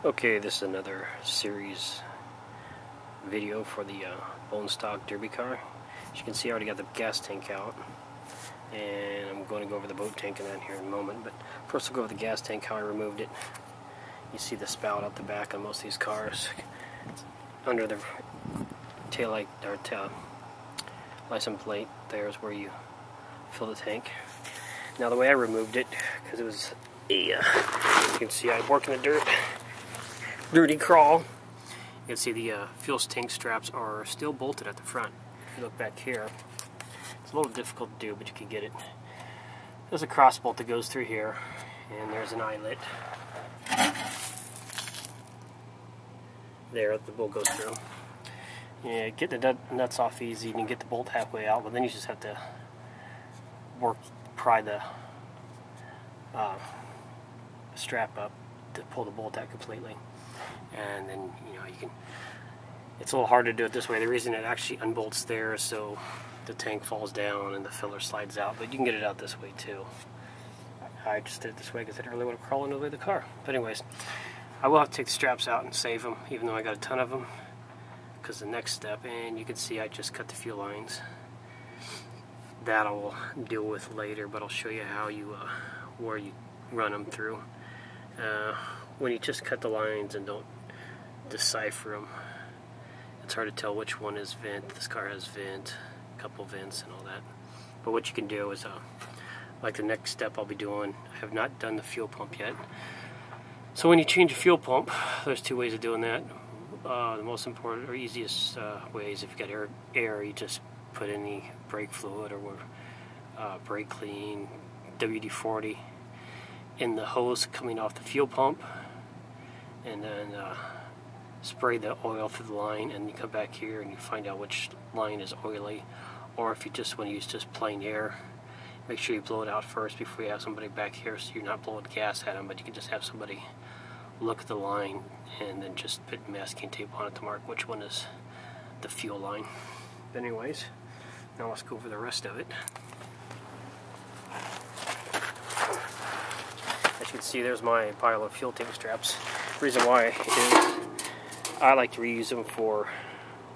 Okay, this is another series video for the bone stock derby car. As you can see, I already got the gas tank out, and I'm going to go over the boat tank and that here in a moment. But first, I'll go over the gas tank, how I removed it. You see the spout out the back on most of these cars. It's under the tail light or license plate. There's where you fill the tank. Now, the way I removed it, because it was you can see I work in the dirt. Dirty crawl. You can see the fuel tank straps are still bolted at the front. If you look back here, it's a little difficult to do, but you can get it. There's a cross bolt that goes through here, and there's an eyelet there that the bolt goes through. Yeah, get the nuts off easy. You can get the bolt halfway out, but then you just have to pry the strap up to pull the bolt out completely. And then, you can, it's a little hard to do it this way. The reason it actually unbolts there is so the tank falls down and the filler slides out, but you can get it out this way too. I just did it this way because I didn't really want to crawl into the car. But anyways, I will have to take the straps out and save them, even though I got a ton of them, because the next step, and you can see I just cut the fuel lines. That I will deal with later, but I'll show you how where you run them through. When you just cut the lines and don't decipher them, it's hard to tell which one is vent. This car has vent, a couple vents and all that. But what you can do is, like the next step I'll be doing, I have not done the fuel pump yet. So when you change a fuel pump, there's two ways of doing that. The most important or easiest way is if you got air, you just put any brake fluid or brake clean, WD-40 in the hose coming off the fuel pump, and then spray the oil through the line, and you come back here and you find out which line is oily. Or if you just want to use just plain air, make sure you blow it out first before you have somebody back here, so you're not blowing gas at them, but you can just have somebody look at the line and then just put masking tape on it to mark which one is the fuel line. But anyways, now let's go over the rest of it. As you can see, there's my pile of fuel tank straps. The reason why is I like to reuse them for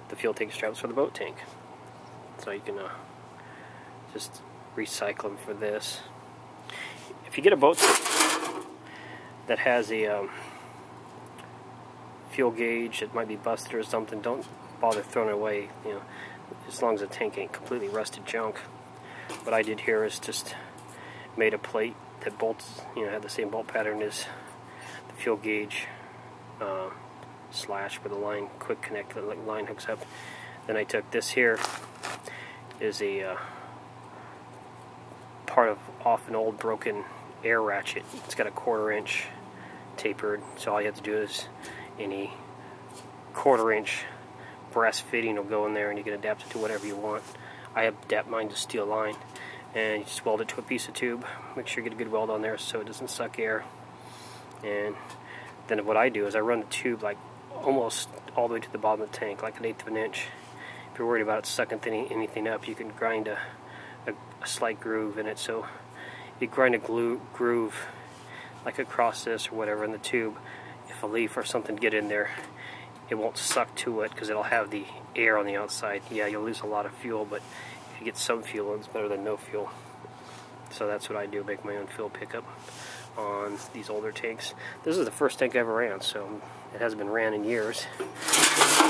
the fuel tank straps for the boat tank. So you can just recycle them for this. If you get a boat tank that has a fuel gauge that might be busted or something, don't bother throwing it away, as long as the tank ain't completely rusted junk. What I did here is just made a plate that bolts, had the same bolt pattern as the fuel gauge slash where the line quick connect, the line hooks up. Then I took this here, is a part off an old broken air ratchet. It's got a 1/4 inch tapered, so all you have to do is any 1/4 inch brass fitting will go in there, and you can adapt it to whatever you want. I adapt mine to steel line, and you just weld it to a piece of tube. Make sure you get a good weld on there so it doesn't suck air. And then what I do is I run the tube like almost all the way to the bottom of the tank, like 1/8 of an inch. If you're worried about it sucking anything up, you can grind a slight groove in it. So you grind a groove like across this or whatever in the tube. If a leaf or something get in there, it won't suck to it because it'll have the air on the outside. Yeah, you'll lose a lot of fuel, but if you get some fuel, it's better than no fuel. So that's what I do, make my own fuel pickup on these older tanks. This is the first tank I ever ran, so it hasn't been ran in years.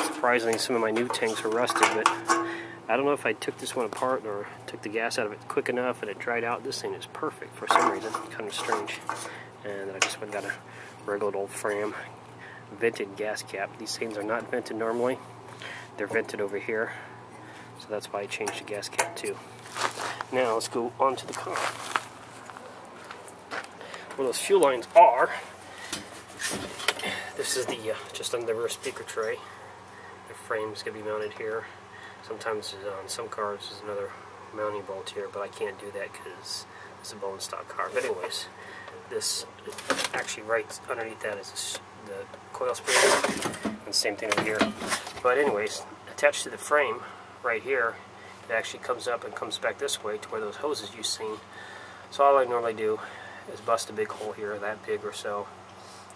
Surprisingly, some of my new tanks are rusted, but I don't know if I took this one apart or took the gas out of it quick enough and it dried out. This thing is perfect for some reason, kind of strange. And I just went and got a regular old Fram vented gas cap. These things are not vented normally. They're vented over here, so that's why I changed the gas cap too. Now let's go on to the car. Where those fuel lines are, this is the just under the rear speaker tray. The frame's going to be mounted here. Sometimes on some cars there's another mounting bolt here, but I can't do that because it's a bone stock car. But anyways, this actually right underneath that is the coil spreader, and same thing over here. But anyways, attached to the frame right here, it actually comes up and comes back this way to where those hoses you've seen. So all I normally do is bust a big hole here, that big or so,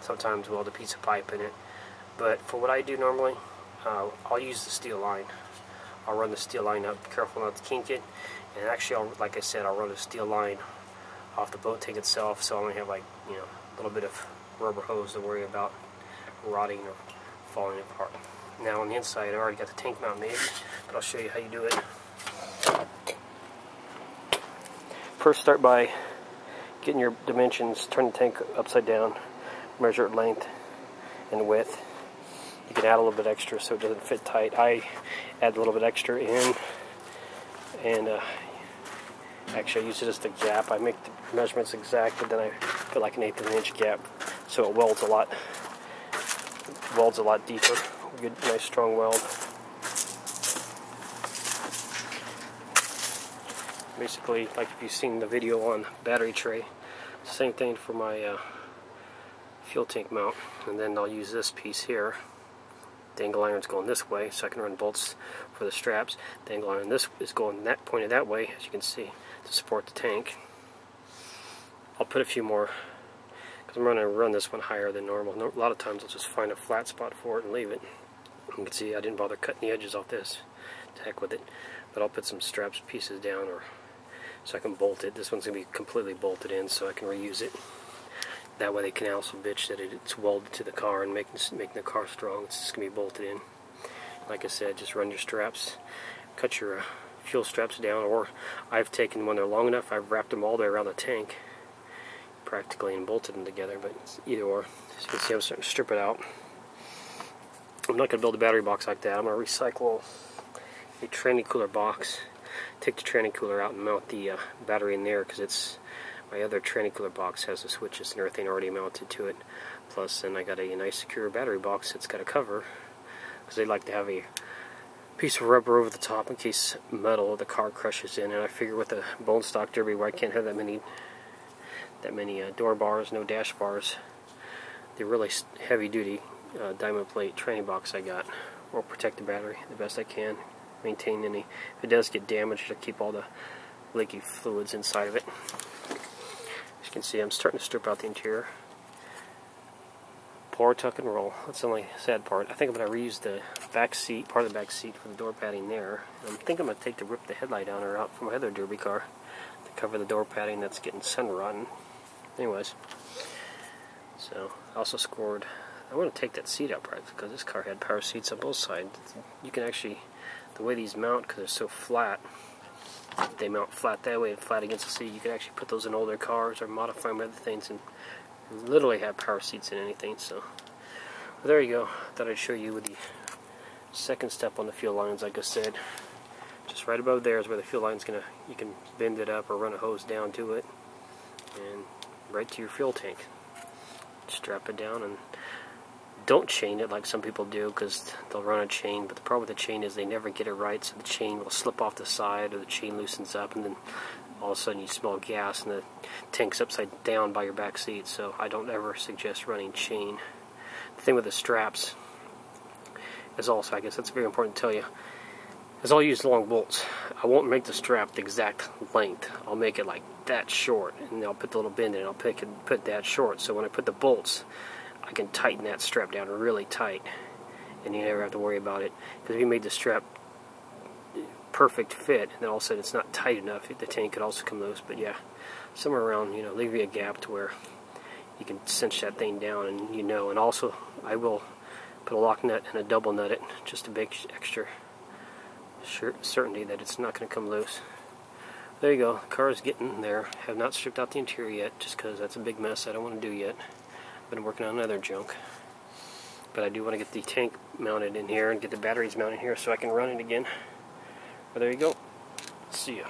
sometimes weld a piece of pipe in it. But for what I do normally, I'll use the steel line. I'll run the steel line up, be careful not to kink it, and actually, like I said, I'll run the steel line off the boat tank itself, so I only have, like, you know, a little bit of rubber hose to worry about rotting or falling apart. Now on the inside, I already got the tank mount made, but I'll show you how you do it. First, start by getting your dimensions, turn the tank upside down, measure its length and width. You can add a little bit extra so it doesn't fit tight. I add a little bit extra in, and actually I use just a gap. I make the measurements exact, but then I put like an 1/8 of an inch gap so it welds a lot deeper. Good, nice strong weld. Basically, like if you've seen the video on battery tray, same thing for my fuel tank mount. And then I'll use this piece here. The angle iron's going this way, so I can run bolts for the straps. The angle iron this is going pointed that way, as you can see, to support the tank. I'll put a few more, because I'm going to run this one higher than normal. A lot of times I'll just find a flat spot for it and leave it. You can see I didn't bother cutting the edges off this. To heck with it. But I'll put some straps pieces down, or so I can bolt it. This one's going to be completely bolted in, so I can reuse it. That way they can also bitch that it's welded to the car and making the car strong. It's just going to be bolted in. Like I said, just run your straps, cut your fuel straps down, or I've taken, when they're long enough, I've wrapped them all the way around the tank practically and bolted them together, but it's either or. As you can see, I'm starting to strip it out. I'm not going to build a battery box like that. I'm going to recycle a tranny cooler box, take the tranny cooler out and mount the battery in there, because it's my other tranny cooler box has the switches and everything already mounted to it. Plus, then I got a nice secure battery box that's got a cover, because they like to have a piece of rubber over the top in case metal of the car crushes in. And I figure with a bone stock derby where I can't have that many door bars, no dash bars, the really heavy duty diamond plate tranny box I got will protect the battery the best I can. Maintain any, if it does get damaged, to keep all the leaky fluids inside of it. As you can see, I'm starting to strip out the interior. Pour, tuck, and roll. That's the only sad part. I think I'm going to reuse the back seat, part of the back seat for the door padding there. And I'm thinking I'm going to rip the headlight downer out from my other derby car to cover the door padding that's getting sun rotten. Anyways, so I also scored. I want to take that seat out, right, because this car had power seats on both sides. You can actually, the way these mount, because they're so flat, they mount flat that way and flat against the seat. You can actually put those in older cars or modify them with other things and literally have power seats in anything. So well, there you go. I thought I'd show you with the second step on the fuel lines. Like I said, just right above there is where the fuel line's gonna, you can bend it up or run a hose down to it and right to your fuel tank. Strap it down and don't chain it like some people do, because they'll run a chain, but the problem with the chain is they never get it right, so the chain will slip off the side or the chain loosens up, and then all of a sudden you smell gas and the tank's upside down by your back seat. So I don't ever suggest running chain. The thing with the straps is also, I guess that's very important to tell you, is I'll use long bolts. I won't make the strap the exact length. I'll make it like that short, and I'll put the little bend in it. I'll put that short, so when I put the bolts, I can tighten that strap down really tight, and you never have to worry about it. Because if you made the strap perfect fit, and then all of a sudden it's not tight enough, the tank could also come loose. But yeah, somewhere around, you know, leave you a gap to where you can cinch that thing down, and you know. And also, I will put a lock nut and a double nut it just to make extra certainty that it's not going to come loose. There you go. The car is getting there. Have not stripped out the interior yet, just because that's a big mess I don't want to do yet. Been working on other junk, but I do want to get the tank mounted in here and get the batteries mounted here so I can run it again. But there you go. See ya.